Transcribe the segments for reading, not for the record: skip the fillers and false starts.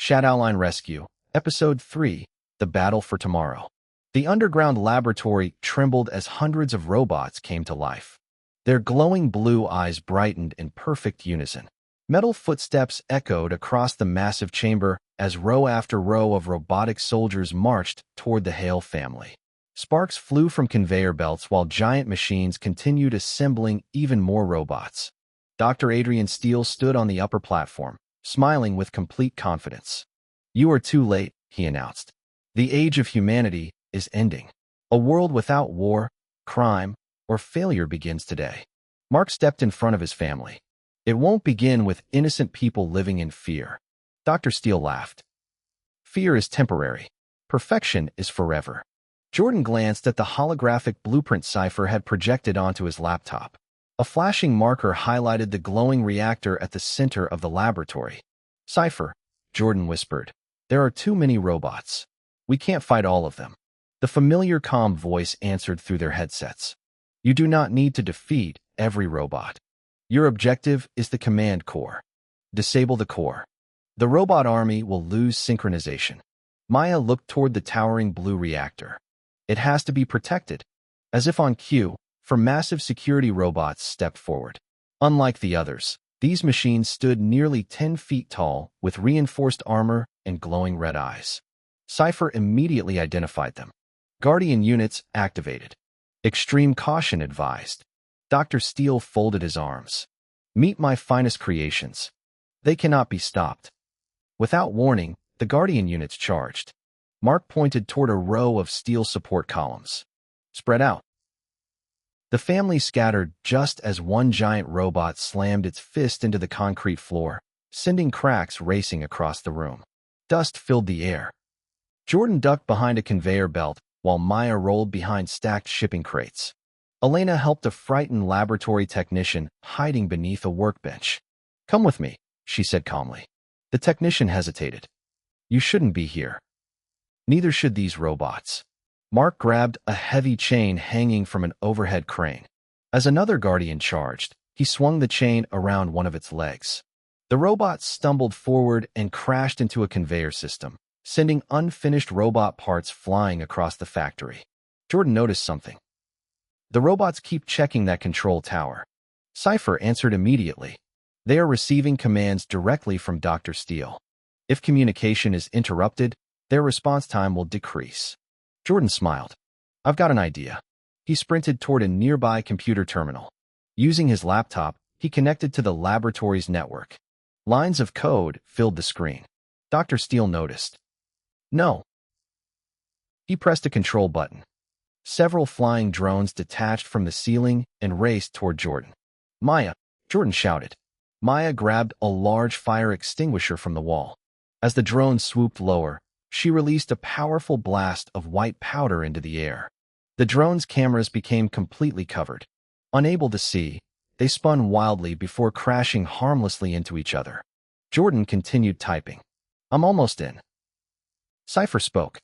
Shadowline Rescue, Episode 3, The Battle for Tommorow. The underground laboratory trembled as hundreds of robots came to life. Their glowing blue eyes brightened in perfect unison. Metal footsteps echoed across the massive chamber as row after row of robotic soldiers marched toward the Hale family. Sparks flew from conveyor belts while giant machines continued assembling even more robots. Dr. Adrian Steele stood on the upper platform, smiling with complete confidence. "You are too late," he announced. "The age of humanity is ending. A world without war, crime, or failure begins today." Mark stepped in front of his family. "It won't begin with innocent people living in fear." Dr. Steele laughed. "Fear is temporary. Perfection is forever." Jordan glanced at the holographic blueprint Cypher had projected onto his laptop. A flashing marker highlighted the glowing reactor at the center of the laboratory. "Cypher," Jordan whispered, "there are too many robots. We can't fight all of them." The familiar calm voice answered through their headsets. "You do not need to defeat every robot. Your objective is the command core. Disable the core. The robot army will lose synchronization." Maya looked toward the towering blue reactor. "It has to be protected." As if on cue, for massive security robots stepped forward. Unlike the others, these machines stood nearly 10 feet tall with reinforced armor and glowing red eyes. Cypher immediately identified them. Guardian units activated. Extreme caution advised. Dr. Steele folded his arms. "Meet my finest creations. They cannot be stopped." Without warning, the Guardian units charged. Mark pointed toward a row of steel support columns. "Spread out." The family scattered just as one giant robot slammed its fist into the concrete floor, sending cracks racing across the room. Dust filled the air. Jordan ducked behind a conveyor belt while Maya rolled behind stacked shipping crates. Elena helped a frightened laboratory technician hiding beneath a workbench. "Come with me," she said calmly. The technician hesitated. "You shouldn't be here." "Neither should these robots." Mark grabbed a heavy chain hanging from an overhead crane. As another Guardian charged, he swung the chain around one of its legs. The robot stumbled forward and crashed into a conveyor system, sending unfinished robot parts flying across the factory. Jordan noticed something. "The robots keep checking that control tower." Cypher answered immediately. "They are receiving commands directly from Dr. Steele. If communication is interrupted, their response time will decrease." Jordan smiled. "I've got an idea." He sprinted toward a nearby computer terminal. Using his laptop, he connected to the laboratory's network. Lines of code filled the screen. Dr. Steele noticed. "No." He pressed a control button. Several flying drones detached from the ceiling and raced toward Jordan. "Maya!" Jordan shouted. Maya grabbed a large fire extinguisher from the wall. As the drone swooped lower, she released a powerful blast of white powder into the air. The drone's cameras became completely covered. Unable to see, they spun wildly before crashing harmlessly into each other. Jordan continued typing. "I'm almost in." Cypher spoke.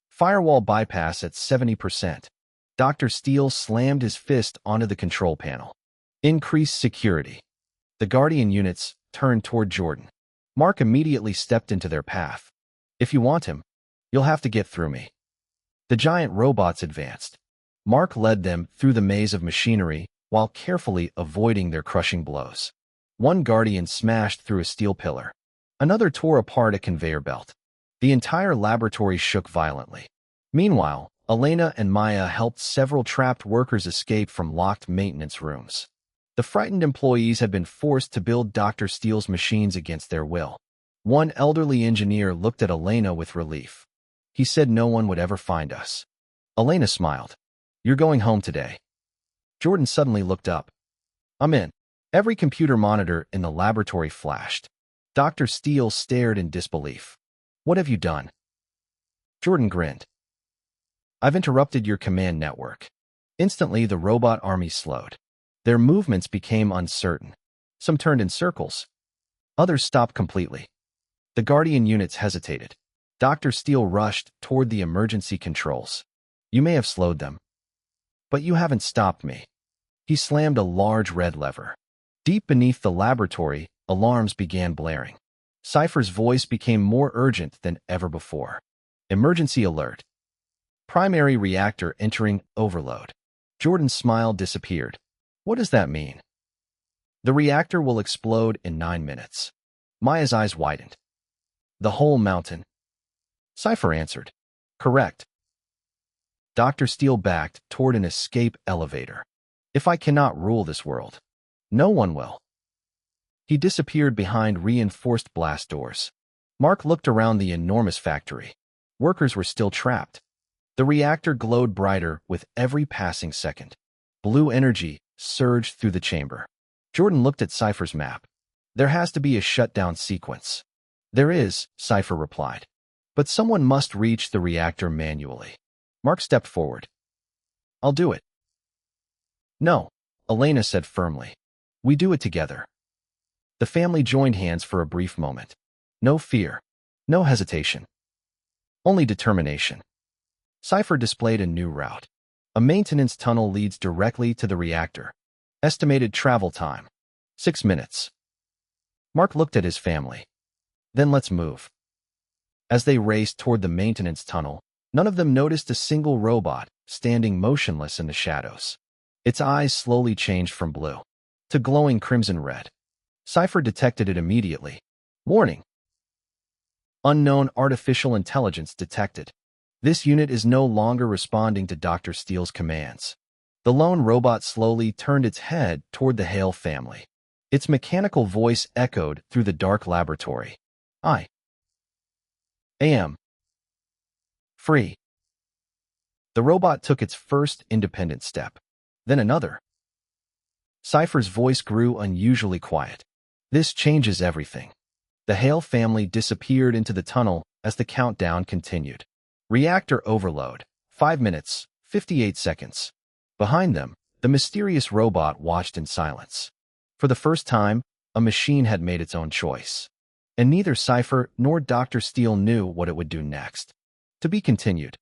"Firewall bypass at 70%. Dr. Steele slammed his fist onto the control panel. "Increase security." The Guardian units turned toward Jordan. Mark immediately stepped into their path. "If you want him, you'll have to get through me." The giant robots advanced. Mark led them through the maze of machinery while carefully avoiding their crushing blows. One Guardian smashed through a steel pillar. Another tore apart a conveyor belt. The entire laboratory shook violently. Meanwhile, Elena and Maya helped several trapped workers escape from locked maintenance rooms. The frightened employees had been forced to build Dr. Steele's machines against their will. One elderly engineer looked at Elena with relief. He said no one would ever find us. Elena smiled. "You're going home today." Jordan suddenly looked up. "I'm in." Every computer monitor in the laboratory flashed. Dr. Steele stared in disbelief. "What have you done?" Jordan grinned. "I've interrupted your command network." Instantly, the robot army slowed. Their movements became uncertain. Some turned in circles. Others stopped completely. The Guardian units hesitated. Dr. Steele rushed toward the emergency controls. "You may have slowed them, but you haven't stopped me." He slammed a large red lever. Deep beneath the laboratory, alarms began blaring. Cypher's voice became more urgent than ever before. Emergency alert. Primary reactor entering overload. Jordan's smile disappeared. What does that mean? The reactor will explode in 9 minutes. Maya's eyes widened. The whole mountain? Cypher answered. Correct. Dr. Steele backed toward an escape elevator. If I cannot rule this world, no one will. He disappeared behind reinforced blast doors. Mark looked around the enormous factory. Workers were still trapped. The reactor glowed brighter with every passing second. Blue energy surged through the chamber. Jordan looked at Cypher's map. There has to be a shutdown sequence. There is, Cypher replied. But someone must reach the reactor manually. Mark stepped forward. I'll do it. No, Elena said firmly. We do it together. The family joined hands for a brief moment. No fear. No hesitation. Only determination. Cypher displayed a new route. A maintenance tunnel leads directly to the reactor. Estimated travel time. 6 minutes. Mark looked at his family. Then let's move. As they raced toward the maintenance tunnel, none of them noticed a single robot standing motionless in the shadows. Its eyes slowly changed from blue to glowing crimson red. Cypher detected it immediately. Warning. Unknown artificial intelligence detected. This unit is no longer responding to Dr. Steele's commands. The lone robot slowly turned its head toward the Hale family. Its mechanical voice echoed through the dark laboratory. I am free. The robot took its first independent step, then another. Cypher's voice grew unusually quiet. This changes everything. The Hale family disappeared into the tunnel as the countdown continued. Reactor overload. 5 minutes, 58 seconds. Behind them, the mysterious robot watched in silence. For the first time, a machine had made its own choice. And neither Cypher nor Dr. Steele knew what it would do next. To be continued.